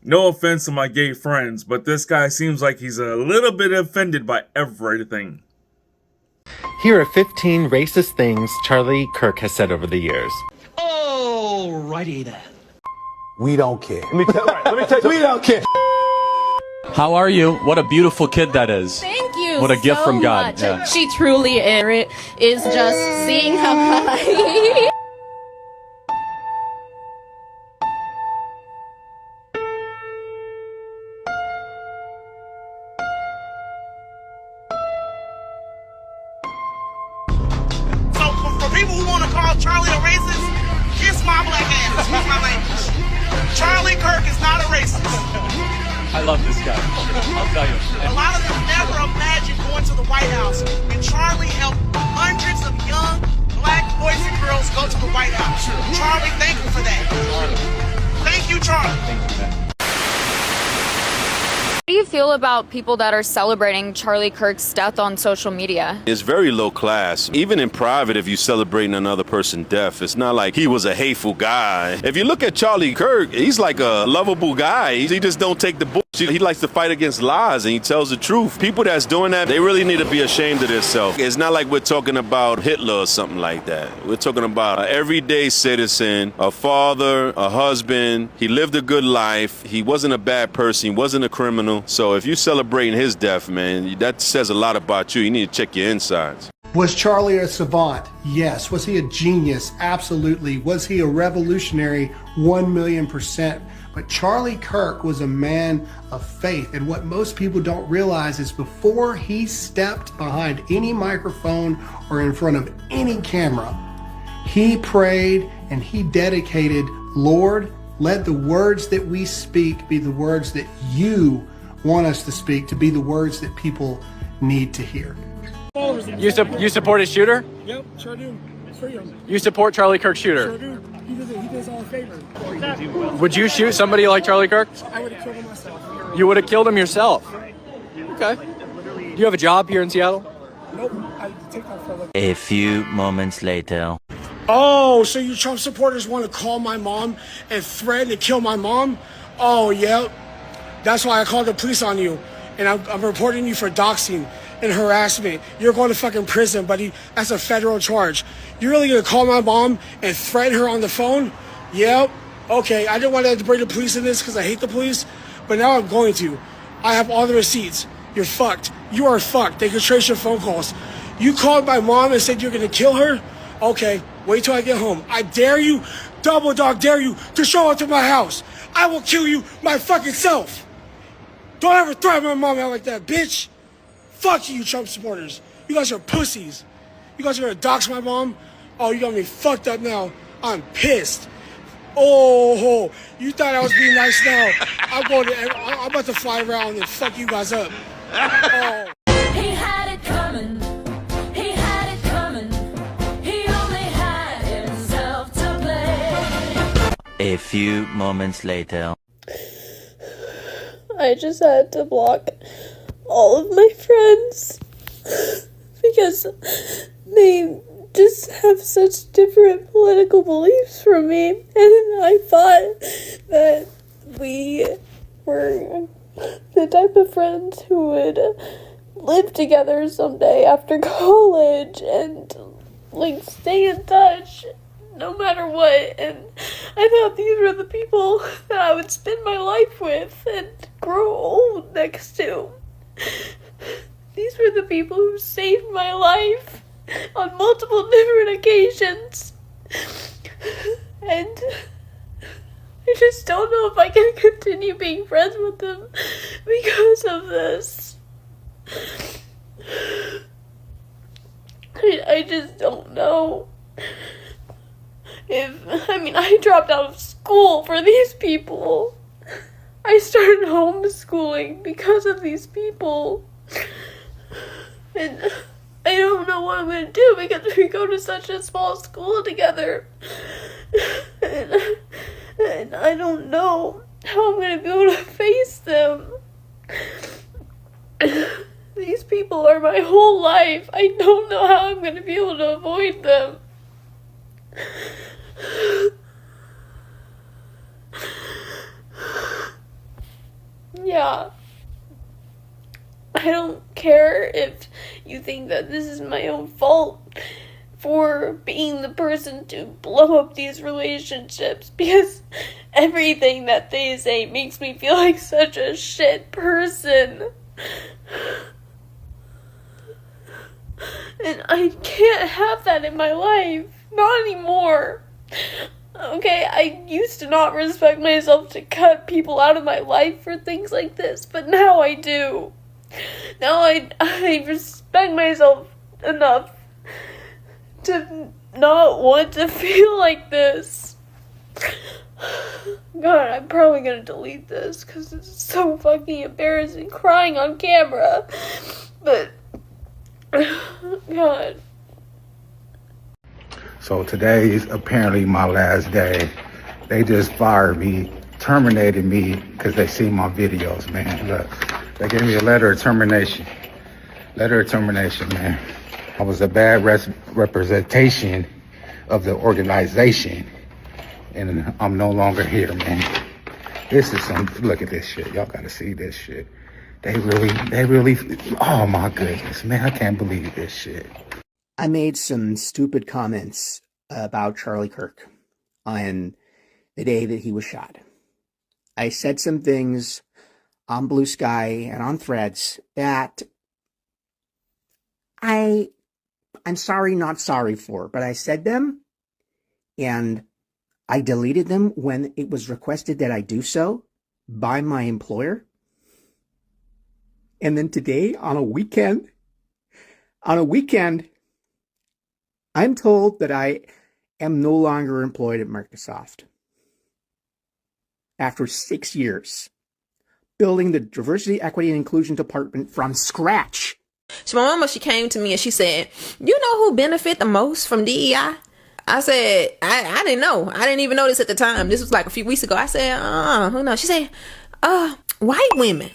No offense to my gay friends, but this guy seems like he's a little bit offended by everything. Here are 15 racist things Charlie Kirk has said over the years. Alrighty then. We don't care. Let me tell you, we don't care. How are you? What a beautiful kid that is. Thank you. What a gift so from God. Much. Yeah. She truly is just seeing how high. So for people who want to call Charlie a racist, kiss my black ass. Excuse my language. Charlie Kirk is not a racist. I love this guy. I'll tell you. A lot of them never imagined going to the White House, and Charlie helped hundreds of young black boys and girls go to the White House. Charlie, thank you for that. Thank you, Charlie. Thank you, man. How do you feel about people that are celebrating Charlie Kirk's death on social media? It's very low class. Even in private, if you're celebrating another person's death, it's not like he was a hateful guy. If you look at Charlie Kirk, he's like a lovable guy. He just don't take the bullshit. He likes to fight against lies, and he tells the truth. People that's doing that, they really need to be ashamed of themselves. It's not like we're talking about Hitler or something like that. We're talking about an everyday citizen, a father, a husband. He lived a good life. He wasn't a bad person. He wasn't a criminal. So if you're celebrating his death, man, that says a lot about you. You need to check your insides. Was Charlie a savant? Yes. Was he a genius? Absolutely. Was he a revolutionary? 1,000,000%. But Charlie Kirk was a man of faith. And what most people don't realize is before he stepped behind any microphone or in front of any camera, he prayed and he dedicated, Lord, let the words that we speak be the words that you want us to speak, to be the words that people need to hear. You support a shooter? Yep, sure do. Freedom. You support Charlie Kirk's shooter? Sure do. He does all a favor. Would you shoot somebody like Charlie Kirk? I would have killed him myself. You would have killed him yourself? Okay. Do you have a job here in Seattle? Nope. I take that for a look. A few moments later. Oh, so you Trump supporters want to call my mom and threaten to kill my mom? Oh, yeah. That's why I called the police on you. And I'm reporting you for doxing and harassment. You're going to fucking prison, buddy. That's a federal charge. You're really going to call my mom and threaten her on the phone? Yep. Okay, I didn't want to bring the police in this because I hate the police, but now I'm going to. I have all the receipts. You're fucked. You are fucked. They can trace your phone calls. You called my mom and said you're going to kill her? Okay, wait till I get home. I dare you, double dog dare you, to show up to my house. I will kill you my fucking self. Don't ever threaten my mom out like that, bitch. Fuck you, Trump supporters. You guys are pussies. You guys are gonna dox my mom? Oh, you got me fucked up now. I'm pissed. Oh, you thought I was being nice now. I'm about to fly around and fuck you guys up. Oh. He had it coming. He had it coming. He only had himself to blame. A few moments later. I just had to block all of my friends because they just have such different political beliefs from me, and I thought that we were the type of friends who would live together someday after college and like stay in touch no matter what, and I thought these were the people that I would spend my life with and grow old next to. These were the people who saved my life on multiple different occasions, and I just don't know if I can continue being friends with them because of this. I just don't know. I dropped out of school for these people. I started homeschooling because of these people. And I don't know what I'm going to do because we go to such a small school together. And I don't know how I'm going to be able to face them. These people are my whole life. I don't know how I'm going to be able to avoid them. Yeah. I don't care if you think that this is my own fault for being the person to blow up these relationships, because everything that they say makes me feel like such a shit person. And I can't have that in my life. Not anymore. Okay, I used to not respect myself to cut people out of my life for things like this, but now I do. Now I respect myself enough to not want to feel like this. God, I'm probably gonna delete this because it's so fucking embarrassing crying on camera. But, God. So today is apparently my last day. They just fired me, terminated me because they see my videos, man. Look, they gave me a letter of termination. Letter of termination, man. I was a bad representation of the organization, and I'm no longer here, man. This is some, look at this shit. Y'all gotta see this shit. They really, oh my goodness, man, I can't believe this shit. I made some stupid comments about Charlie Kirk on the day that he was shot. I said some things on Blue Sky and on Threads that I'm sorry, not sorry for, but I said them and I deleted them when it was requested that I do so by my employer. And then today, on a weekend, I'm told that I am no longer employed at Microsoft. After 6 years, building the diversity, equity, and inclusion department from scratch. So my mama, she came to me and she said, "You know who benefit the most from DEI?" I said, I didn't know. I didn't even know this at the time. This was like a few weeks ago. I said, who knows? She said, white women.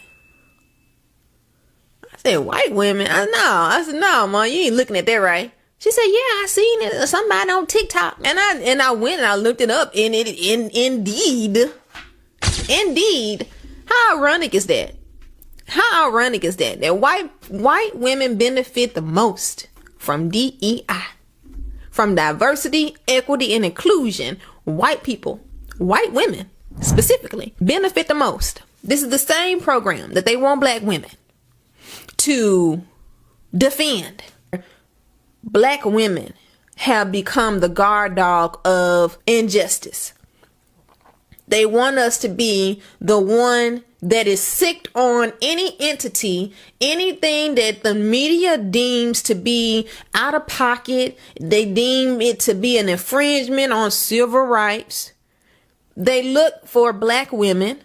I said, white women? I said, no, Mom, you ain't looking at that right. She said, yeah, I seen it. Somebody on TikTok. And I went and I looked it up, and indeed. How ironic is that? How ironic is that? That white women benefit the most from DEI. From diversity, equity, and inclusion. White people, white women specifically, benefit the most. This is the same program that they want black women to defend. Black women have become the guard dog of injustice. They want us to be the one that is sicked on any entity, anything that the media deems to be out of pocket. They deem it to be an infringement on civil rights. They look for black women,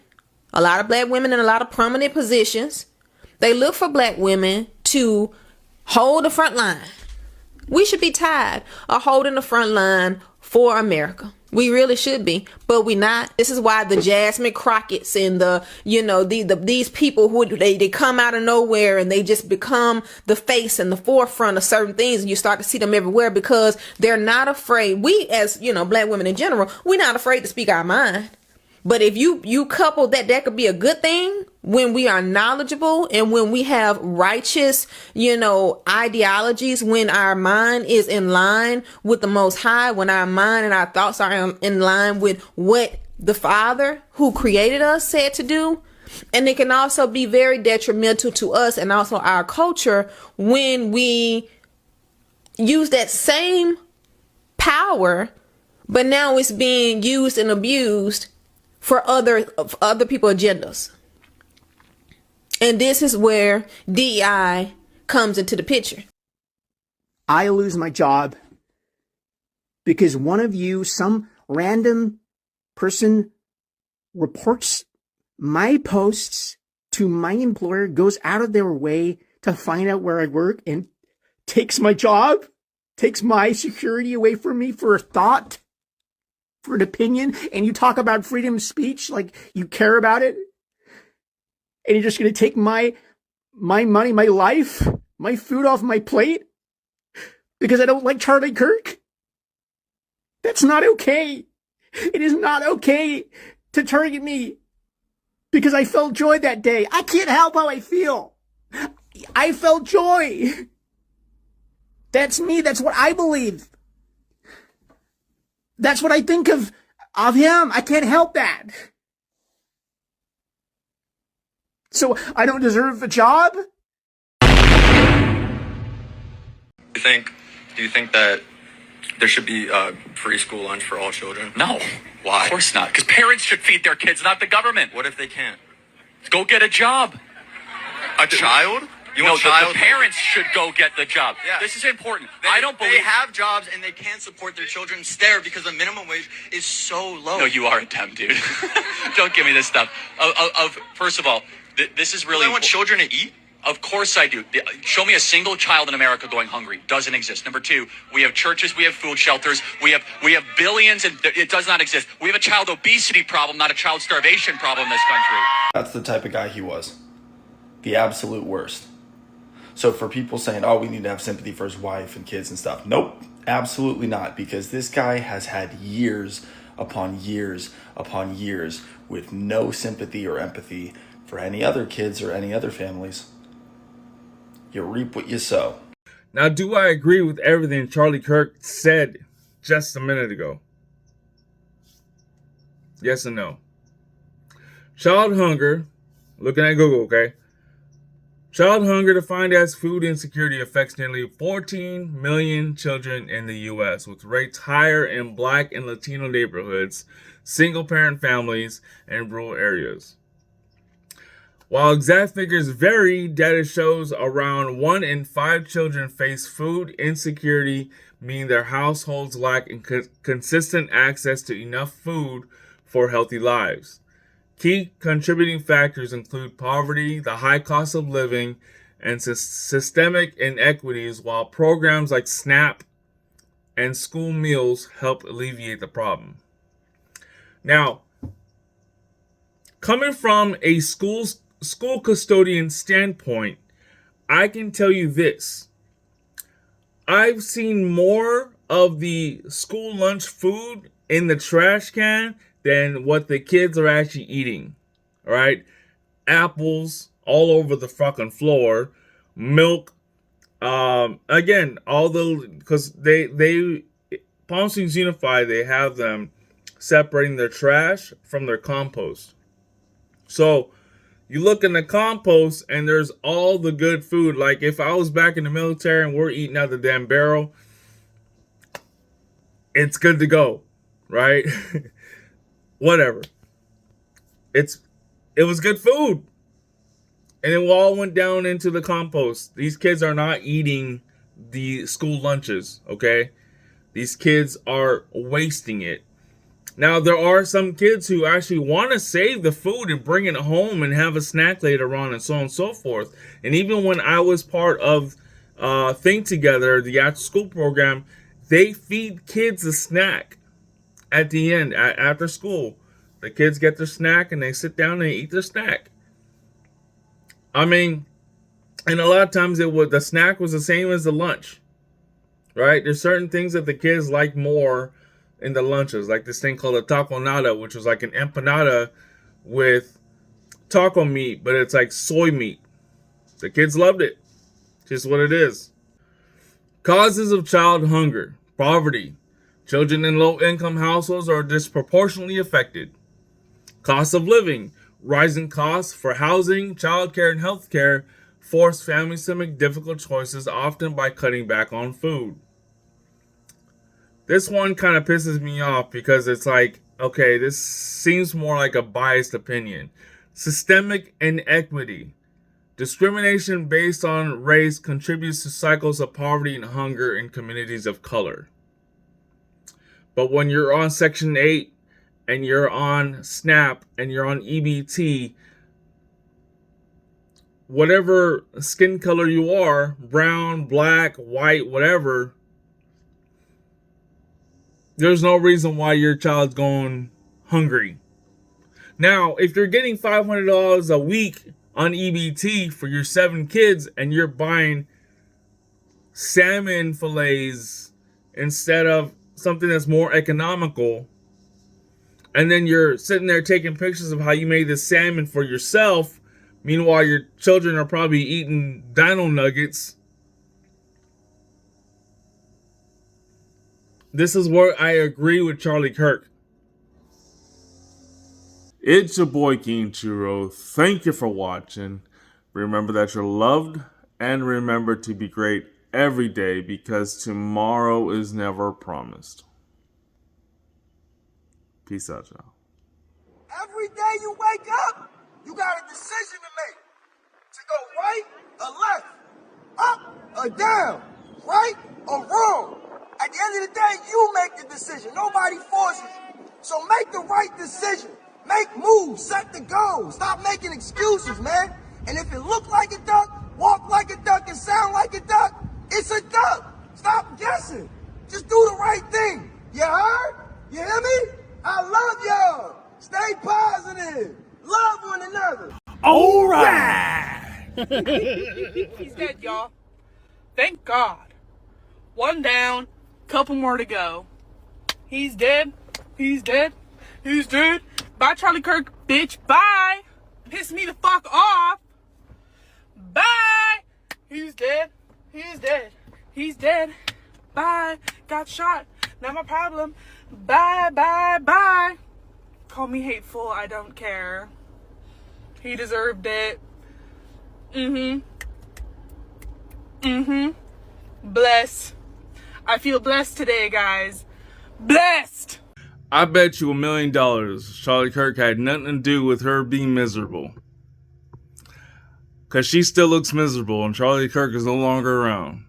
a lot of black women in a lot of prominent positions. They look for black women to hold the front line. We should be tired of holding the front line for America. We really should be, but we not. This is why the Jasmine Crockett's and these people who they come out of nowhere and they just become the face and the forefront of certain things, and you start to see them everywhere because they're not afraid. We, as black women in general, we're not afraid to speak our mind. But if you couple that could be a good thing when we are knowledgeable and when we have righteous, ideologies, when our mind is in line with the Most High, when our mind and our thoughts are in line with what the Father who created us said to do. And it can also be very detrimental to us and also our culture when we use that same power, but now it's being used and abused for other people's agendas. And this is where DEI comes into the picture. I lose my job because one of you, some random person, reports my posts to my employer, goes out of their way to find out where I work and takes my job, takes my security away from me for a thought, for an opinion. And you talk about freedom of speech like you care about it, and you're just going to take my money, my life, my food off my plate because I don't like Charlie Kirk? That's not okay. It is not okay to target me because I felt joy that day. I can't help how I feel. I felt joy. That's me. That's what I believe. That's what I think of him. I can't help that. So I don't deserve a job? Do you think that there should be free school lunch for all children? No. Why? Of course not. Because parents should feed their kids, not the government. What if they can't? Go get a job. A child? The parents should go get the job. Yeah. This is important. I don't believe they have jobs and they can't support their children there because the minimum wage is so low. No, you are a dumb dude. Don't give me this stuff. First of all, this is really. I want children to eat. Of course I do. Show me a single child in America going hungry. Doesn't exist. Number two, we have churches, we have food shelters, we have billions, and it does not exist. We have a child obesity problem, not a child starvation problem in this country. That's the type of guy he was. The absolute worst. So for people saying, oh, we need to have sympathy for his wife and kids and stuff. Nope, absolutely not. Because this guy has had years upon years upon years with no sympathy or empathy for any other kids or any other families. You reap what you sow. Now, do I agree with everything Charlie Kirk said just a minute ago? Yes and no. Child hunger, looking at Google, okay? Child hunger, defined as food insecurity, affects nearly 14 million children in the U.S., with rates higher in Black and Latino neighborhoods, single-parent families, and rural areas. While exact figures vary, data shows around 1 in 5 children face food insecurity, meaning their households lack consistent access to enough food for healthy lives. Key contributing factors include poverty, the high cost of living, and systemic inequities, while programs like SNAP and school meals help alleviate the problem. Now, coming from a school custodian standpoint, I can tell you this. I've seen more of the school lunch food in the trash can than what the kids are actually eating. All right? Apples all over the fucking floor, milk. Again, because they Palm Springs Unified, they have them separating their trash from their compost. So you look in the compost and there's all the good food. Like if I was back in the military and we're eating out the damn barrel, it's good to go, right? Whatever. It was good food. And it all went down into the compost. These kids are not eating the school lunches, okay? These kids are wasting it. Now, there are some kids who actually want to save the food and bring it home and have a snack later on and so on and so forth. And even when I was part of Think Together, the after school program, they feed kids a snack at the end, after school. The kids get their snack and they sit down and they eat their snack. I mean, and a lot of times the snack was the same as the lunch, right? There's certain things that the kids like more in the lunches, like this thing called a taco nada, which was like an empanada with taco meat, but it's like soy meat. The kids loved it. Just what it is. Causes of child hunger: poverty. Children in low-income households are disproportionately affected. Cost of living. Rising costs for housing, childcare, and healthcare force families to make difficult choices, often by cutting back on food. This one kind of pisses me off because it's like, okay, this seems more like a biased opinion. Systemic inequity. Discrimination based on race contributes to cycles of poverty and hunger in communities of color. But when you're on Section 8 and you're on SNAP and you're on EBT, whatever skin color you are, brown, black, white, whatever, there's no reason why your child's going hungry. Now, if you're getting $500 a week on EBT for your 7 kids and you're buying salmon fillets instead of something that's more economical, And then you're sitting there taking pictures of how you made this salmon for yourself. Meanwhile, your children are probably eating dino nuggets. This is where I agree with Charlie Kirk. It's your boy King Churro. Thank you for watching. Remember that you're loved, and remember to be great every day, because tomorrow is never promised. Peace out, y'all. Every day you wake up, you got a decision to make. To go right or left, up or down, right or wrong. At the end of the day, you make the decision. Nobody forces you. So make the right decision. Make moves, set the goal. Stop making excuses, man. And if it look like a duck, walk like a duck, and sound like a duck, it's a duck. Stop guessing. Just do the right thing. You heard? You hear me? I love y'all. Stay positive. Love one another. All right. He's dead, y'all. Thank God. One down, couple more to go. He's dead. He's dead. He's dead. Bye, Charlie Kirk, bitch. Bye. Piss me the fuck off. Bye. He's dead. He's dead. He's dead. Bye. Got shot. Not my problem. Bye, bye, bye. Call me hateful. I don't care. He deserved it. Bless. I feel blessed today, guys. Blessed. I bet you $1 million Charlie Kirk had nothing to do with her being miserable. Because she still looks miserable and Charlie Kirk is no longer around.